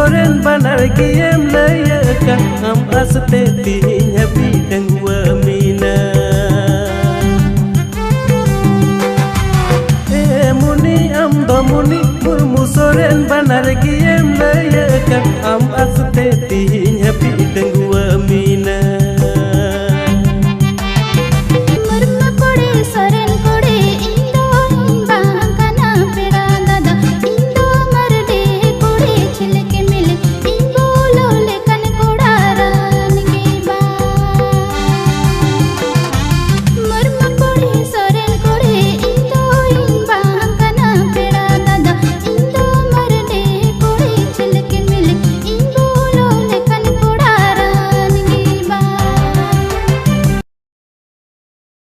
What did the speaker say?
soren banar giem layaka am aste tihin happy deng wamina muni am domuni murmu soren banar giem layaka am aste tihin